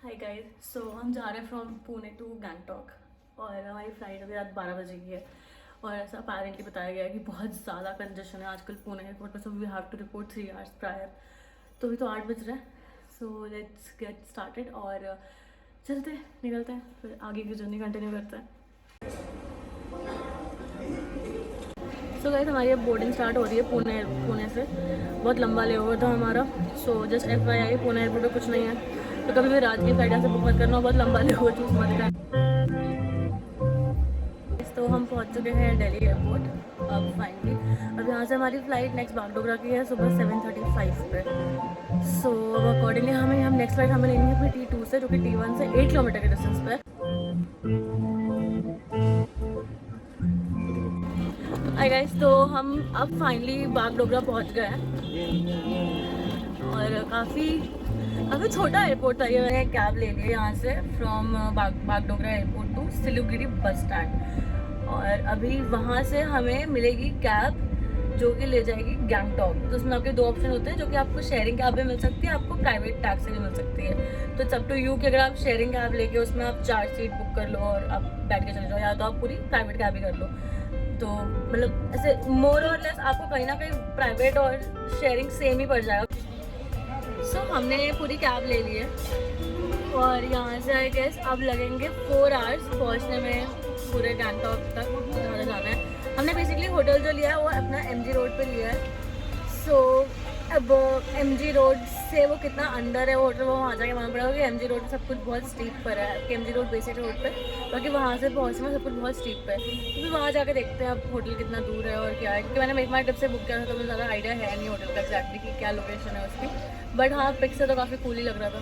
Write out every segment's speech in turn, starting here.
हाय guys, सो हम जा रहे हैं फ्रॉम पुणे टू गैंगटॉक और हमारी फ़्लाइट अभी रात 12 बजे की है। और ऐसा अपेरेंटली बताया गया है कि बहुत ज़्यादा कंजेशन है आजकल पुणे एयरपोर्ट पर, so we have to report 3 hours prior. तो अभी तो 8 बज रहे हैं, सो लेट्स गेट स्टार्टेड और चलते हैं, निकलते हैं, फिर आगे की जर्नी कंटिन्यू करते हैं। सो गाइस, हमारी अब बोर्डिंग स्टार्ट हो रही है पुणे से। बहुत लंबा ले ओवर था हमारा। So just FYI, Pune airport पर कुछ नहीं है, तो कभी भी रात की फ्लाइट ऐसे बुक मत करना, बहुत लंबा ले ओवर चूज मत करना। तो हम पहुंच चुके हैं दिल्ली एयरपोर्ट अब फाइनली। अब यहाँ से हमारी फ़्लाइट नेक्स्ट बागडोगरा की है सुबह 7:35 पे। सो अब अकॉर्डिंगली हम नेक्स्ट फ्लाइट हमें लेनी है अपनी T2 से, जो कि T1 से 8 किलोमीटर के डिस्टेंस पे। हाय गाइस, तो हम अब फाइनली बागडोगरा पहुँच गए हैं और काफ़ी छोटा एयरपोर्ट था ये। मैंने कैब ले लिया यहाँ से from Bagdogra airport to Siliguri bus stand. और अभी वहाँ से हमें मिलेगी कैब जो कि ले जाएगी गैंगटॉक। तो उसमें आपके दो ऑप्शन होते हैं, जो कि आपको शेयरिंग कैब भी मिल सकती है, आपको प्राइवेट टैक्सी भी मिल सकती है। तो इट्स अप टू यू कि अगर आप शेयरिंग कैब लेके उसमें आप 4 सीट बुक कर लो और आप बैठ के चले जाओ, या तो आप पूरी प्राइवेट कैब ही कर लो। तो मतलब ऐसे मोर और लेस आपको कहीं ना कहीं प्राइवेट और शेयरिंग सेम ही पड़ जाएगा। सो हमने पूरी कैब ले ली है और यहाँ से आई गेस अब लगेंगे 4 आवर्स पहुँचने में पूरे गैंगटॉक तक ज़्यादा जाना है। हमने बेसिकली होटल जो लिया है वो अपना MG रोड पे लिया है। सो अब MG रोड से वो कितना अंदर है वो होटल, वो वहाँ जाके मालूम पड़ेगा कि MG रोड सब कुछ बहुत स्टीप पर है कि MG रोड बेसिक रोड पे, बाकी वहाँ से पहुँचने में सब कुछ बहुत स्टीप पे है। तो फिर वहाँ जाके देखते हैं अब होटल कितना दूर है और क्या है, क्योंकि मैंने मेक माई ट्रिप से बुक किया था तो मुझे ज़्यादा आइडिया है नहीं होटल का एक्जैक्टली कि क्या लोकेशन है उसकी। बट हाँ, पिक से तो काफ़ी कूल ही लग रहा था।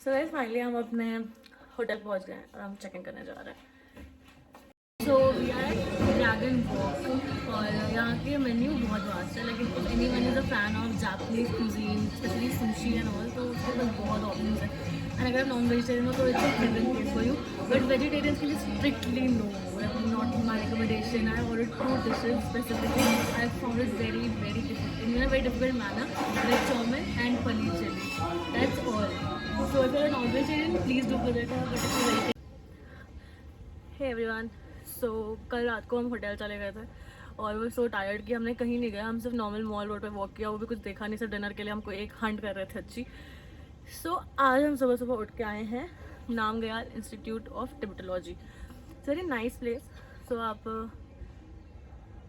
सो गाइस, फाइनली हम अपने होटल पहुंच गए हैं और हम चेक इन करने जा रहे हैं। So we are dragon walk और यहाँ के मेन्यू बहुत वास्ट है, लेकिन if anyone is a fan of Japanese cuisine specially sushi and all, तो उसके पास बहुत ऑप्शन है। एंड अगर आप नॉन वेजिटेरियन हो तो it's a heaven place for you, but vegetarian के लिए strictly no, not my recommendation. I order 2 dishes specifically. I found it very difficult in a very difficult manner. Veg chowmin and paneer chili. That's all. So if you're a non-vegetarian, please do visit her. But if you're vegetarian, hey everyone. सो कल रात को हम hotel चले गए थे और वो so tired कि हमने कहीं नहीं गया, हम सिर्फ नॉर्मल मॉल रोड पे वॉक किया, वो भी कुछ देखा नहीं, सिर्फ डिनर के लिए हमको एक हंट कर रहे थे अच्छी। सो आज हम सुबह सुबह उठ के आए हैं Namgyal institute of Tibetology. Very nice place. So आप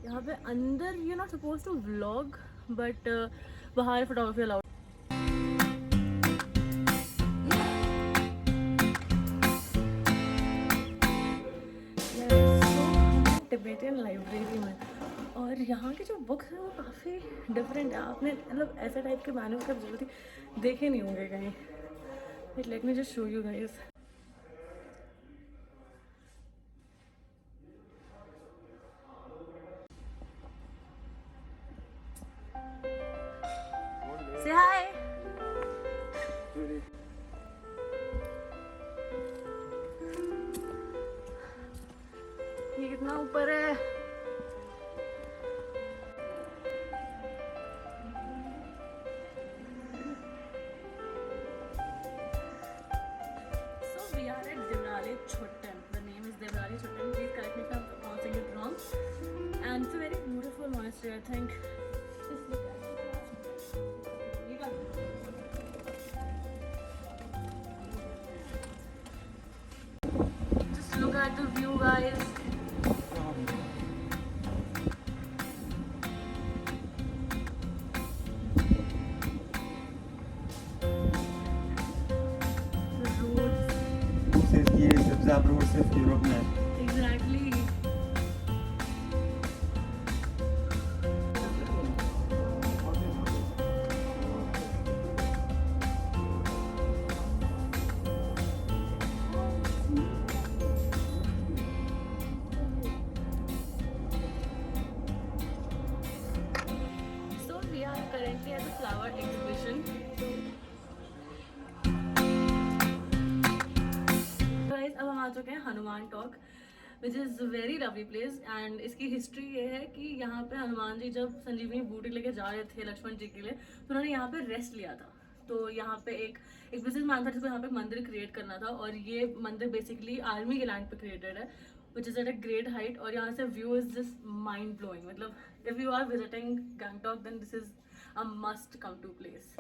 यहाँ पे अंदर you not suppose to vlog, but बाहर फोटोग्राफी अलाउड। टिबेटियन लाइब्रेरी में, और यहाँ की जो बुक्स हैं वो काफ़ी डिफरेंट है। आपने मतलब ऐसे टाइप के मैन्युस्क्रिप्ट जल्दी देखे नहीं होंगे कहीं। Let me just show you guys. से हाय। ये कितना ऊपर है। So we are at Devrali Chottan. The name is Devrali Chottan. Please correct me if I'm pronouncing it wrong. And it's a very beautiful monastery, I think. Just look at it. You got it. Just look at the view, guys. Road सिर्फ Europe में है। Exactly. So we are currently at the flower exhibition. Guys, अब हम आ चुके हैं Hanuman talk, which is very lovely place. And इसकी history ये है कि यहाँ पे हनुमान जी जब संजीवनी बूटी लेके जा रहे थे लक्ष्मण जी के लिए, तो उन्होंने यहाँ पे रेस्ट लिया था। तो यहाँ पे एक बिजनेस मैन था जिसको यहाँ पे मंदिर क्रिएट करना था, और ये मंदिर बेसिकली आर्मी के लैंड पे क्रिएटेड है, which is at a great height. और यहाँ से view is just mind blowing. मतलब if you are visiting Gangtok then this is a must come to place.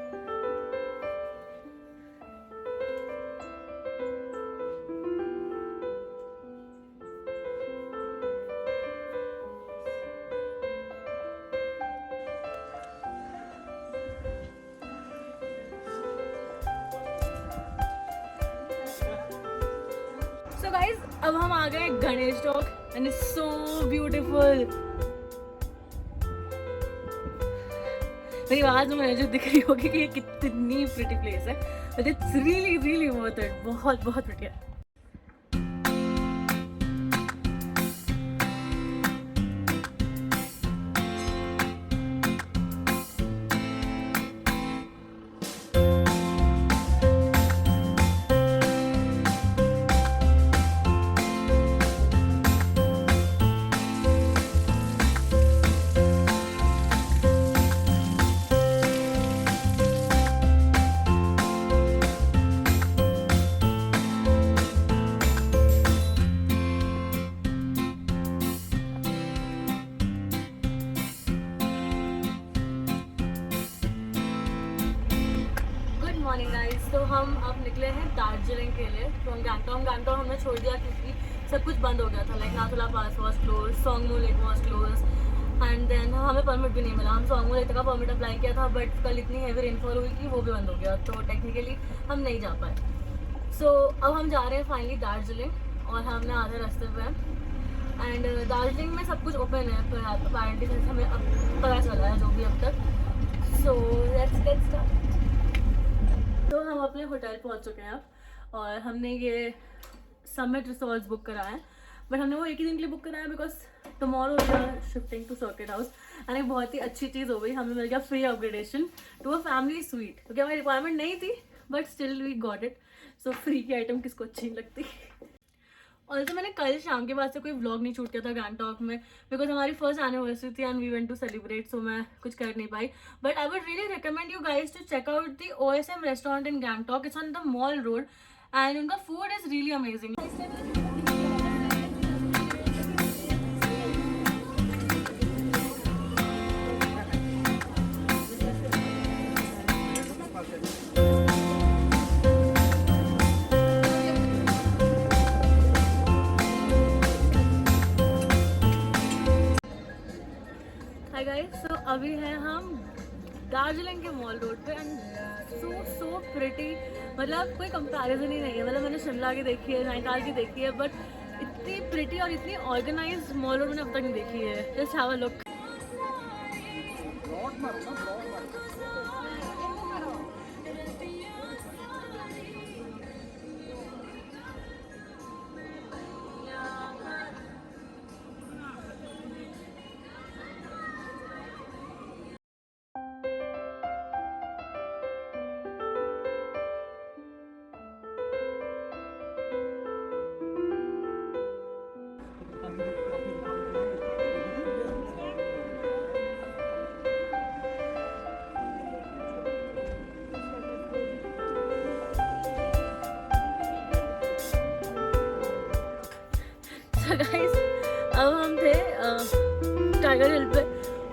So guys अब हम आ गए Ganesh Tok and it's so beautiful. मेरी आवाज में मुझे जो दिख रही होगी कि ये कितनी प्रिटी प्लेस है, but it's really really worth it. बहुत बहुत प्रिटी है। मॉर्निंग गाइस, तो हम अब निकले हैं दार्जिलिंग के लिए फ्रॉम गैंगटॉक। गैंगटॉक हमने छोड़ दिया क्योंकि सब कुछ बंद हो गया था। Like Nathula pass was close, Songmu lake was close, and then हमें परमिट भी नहीं मिला। हम सोंगमू लेक का परमिट अप्लाई किया था, बट कल इतनी हैवी रेनफॉल हुई कि वो भी बंद हो गया, तो टेक्निकली हम नहीं जा पाए। सो अब हम जा रहे हैं फाइनली दार्जिलिंग, और हमने आधे रास्ते पे हैं। एंड दार्जिलिंग में सब कुछ ओपन है अपेरेंटली, जैसे हमें अब पता चला है जो भी अब तक। So let's get start. तो हम अपने होटल पहुंच चुके हैं अब, और हमने ये समिट रिसोर्ट्स बुक करा है, बट हमने वो एक ही दिन के लिए बुक कराया because tomorrow we are shifting to circuit house. And एक बहुत ही अच्छी चीज़ हो गई, हमें मिल गया free upgradation to a family suite, क्योंकि हमारी रिक्वायरमेंट नहीं थी but still we got it. So free की आइटम किसको अच्छी नहीं लगती। और तो मैंने कल शाम के बाद से कोई व्लॉग नहीं शूट किया था गैंगटॉक में, बिकॉज हमारी फर्स्ट एनिवर्सरी थी and we went to celebrate, so मैं कुछ कर नहीं पाई। But I would really recommend you guys to check out the OSM restaurant in Gangtok. It's on the mall road and उनका food is really amazing. Hi guys, so अभी हैं हम दार्जिलिंग के मॉल रोड पे एंड सो प्रिटी। मतलब कोई comparison ही नहीं है। मतलब मैंने शिमला की देखी है, नैनीताल की देखी है, बट इतनी प्रिटी और इतनी ऑर्गेनाइज्ड मॉल रोड मैंने अब तक नहीं देखी है। Just have a look. Guys अब हम थे टाइगर हिल पे,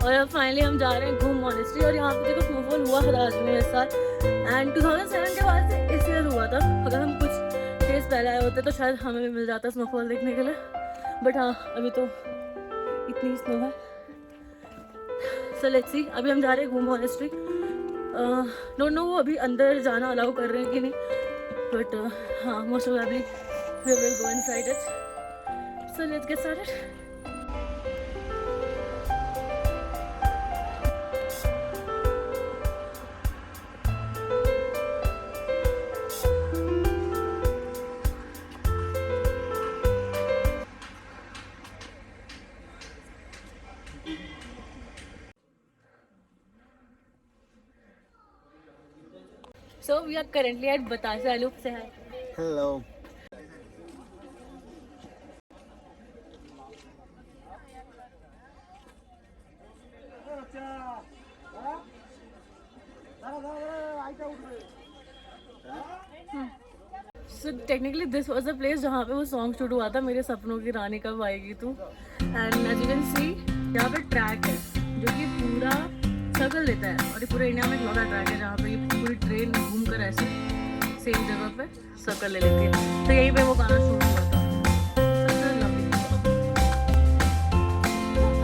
और अब फाइनली हम जा रहे हैं घूम मॉनेस्ट्री। और यहाँ पे देखो स्नोफॉल हुआ था आज में इस साल, एंड 2007 के बाद से इस ईयर हुआ था। अगर हम कुछ डेज पहले आए होते तो शायद हमें भी मिल जाता स्नोफॉल देखने के लिए, बट हाँ अभी तो इतनी स्नो है। सो लेट्स सी, अभी हम जा रहे हैं घूम मॉनेस्ट्री। डोंट नो वो अभी अंदर जाना अलाउ कर रहे हैं कि नहीं, बट हाँ most probably we will go inside it. So let's get started. So we are currently at Batasa Loop. Say hi. Hello. Technically this was the place जहाँ पे वो सॉन्ग शूट हुआ था, मेरे सपनों की रानी कब आएगी तू। And as you can see यहाँ पे ट्रैक है जो कि पूरा सर्कल लेता है, और ये पूरे इंडिया में एक लौटा ट्रैक है जहाँ पे ये पूरी ट्रेन घूम कर ऐसे सेम जगह पे सर्कल ले लेती है। तो यहीं पे वो गाना शूट हुआ था।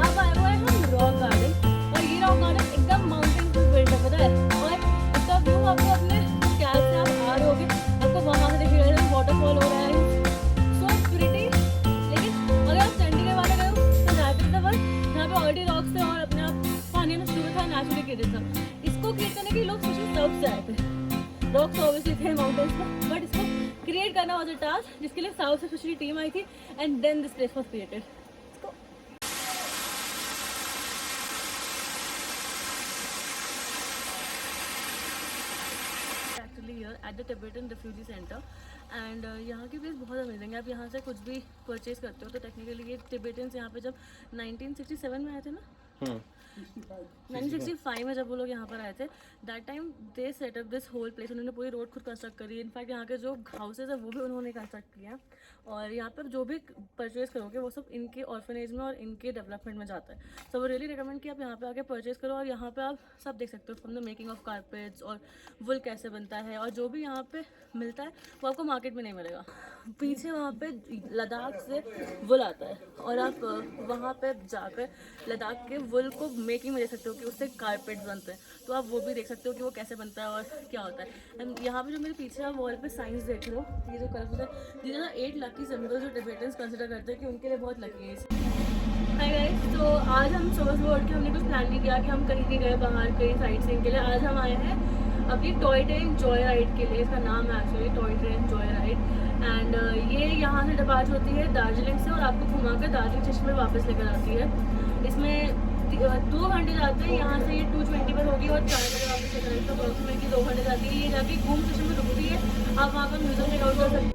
अब आए हुए हम रॉक गार्डन, और ये रॉक गार्डन एकदम माउंटेन पे बिल्ड है, पता है। और इसका व्यू आपको अपने कैब से आप आ रहे होगे, आपको वहाँ से देखिएगा वाटरफॉल हो रहा है, सो प्रिटी। लेकिन अगर आप चंडीगढ़ वाले गए हो तो दैट इज द वन जहाँ पे ऑलरेडी रॉक्स थे और अपने आप पानी में शुरू था, नेचुरली क्रिएटेड था। इसको क्रिएट करने के लिए लोग स्पेशली साउथ से आए थे। रॉक्स ऑब्वियसली थे माउंटेन्स पर, बट इसको क्रिएट करना वाज अ टास्क जिसके लिए साउथ से स्पेशली टीम आई थी, and then this place was created. At the Tibetan refugee centre, and यहाँ की प्लेस बहुत अमेजिंग है। आप यहाँ से कुछ भी परचेज करते हो तो टेक्निकली ये टिबेटन्स यहाँ पे जब 1967 में आए थे ना, 1965 में जब वो लोग यहाँ पर आए थे, that time they set up this whole place. उन्होंने पूरी रोड खुद कंस्ट्रक्ट करी। इनफैक्ट यहाँ के जो हाउसेज है वो भी उन्होंने कंस्ट्रक्ट किया, और यहाँ पर जो भी परचेज करोगे वो सब इनके ऑर्फनेज में और इनके डेवलपमेंट में जाता है। सो वो रियली रिकमेंड कि आप यहाँ पे आके परचेज करो, और यहाँ पे आप सब देख सकते हो, from the making of carpets और वुल कैसे बनता है, और जो भी यहाँ पे मिलता है वो आपको मार्केट में नहीं मिलेगा। पीछे वहाँ पे लद्दाख से वुल आता है, और आप वहाँ पे जाकर लद्दाख के वुल को मेकिंग में देख सकते हो कि उससे कारपेट्स बनते हैं। तो आप वो भी देख सकते हो कि वो कैसे बनता है और क्या होता है। एंड यहाँ पे जो मेरे पीछे आप वॉल पे साइंस देख रहे हो, ये जो कलरफुल है, ये ना 8 लकी सिंबल्स जो टिबेटन्स कंसिडर करते हैं कि उनके लिए बहुत लकी है। हाय गाइस, तो आज हम सुबह उठ के हमने कुछ प्लान नहीं किया कि हम कहीं नहीं गए बाहर कहीं साइट सीइंग के लिए। आज हम आए हैं अपनी टॉय ट्रेन जॉय राइड के लिए। इसका नाम है actually toy train Joy ride, and ये यहाँ से डिपार्च होती है दार्जिलिंग से, और आपको घुमाकर दार्जिलिंग स्टेशन पर वापस लेकर आती है। इसमें 2 घंटे जाते हैं। यहाँ से ये 2:20 पर होगी और 4 बजे वापस लेकर आएगी, तो अप्रोक्सीमेटली 2 घंटे जाती है। ये जाके घूम स्टेशन में रुकती है, आप वहाँ का म्यूजियम चेकआउट कर सकते हैं।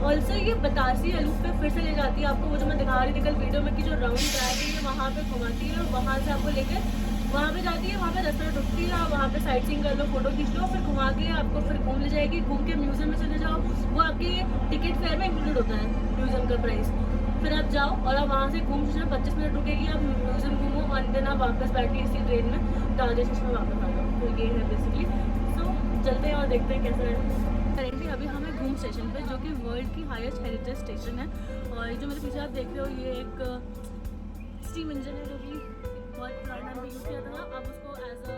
ऑल्सो ये बतासी अलूप पे फिर से ले जाती है आपको, वो जो मैं दिखा रही थी कल वीडियो में कि जो राउंड ट्रैक है ये वहाँ पे घुमाती है, और वहाँ से आपको लेकर वहाँ पे जाती है। वहाँ पे रास्ते में रुकती है, आप वहाँ पे साइट सीइंग कर लो, फोटो खींच लो, फिर घुमा के आपको फिर घूम ले जाएगी। घूम के म्यूजियम में चले जाओ, वो आपके टिकट फेयर में इंक्लूड होता है म्यूजियम का प्राइस। फिर आप जाओ और आप वहाँ से घूम स्टेशन 25 मिनट रुकेगी, आप म्यूजियम घूमो, और देन आप वापस बैठ के इसी ट्रेन में दार्जिलिंग स्टेशन में वापस आ जाओ। तो ये है बेसिकली। सो चलते हैं और देखते हैं कैसा है। करेंटली अभी हम घूम स्टेशन पे, जो कि वर्ल्ड की हाईएस्ट हेरिटेज स्टेशन है, और जो मेरे पीछे आप देख रहे हो ये एक स्टीम इंजन है जो कि बहुत पुराने टाइम पे यूज़ किया था। अब उसको एज अ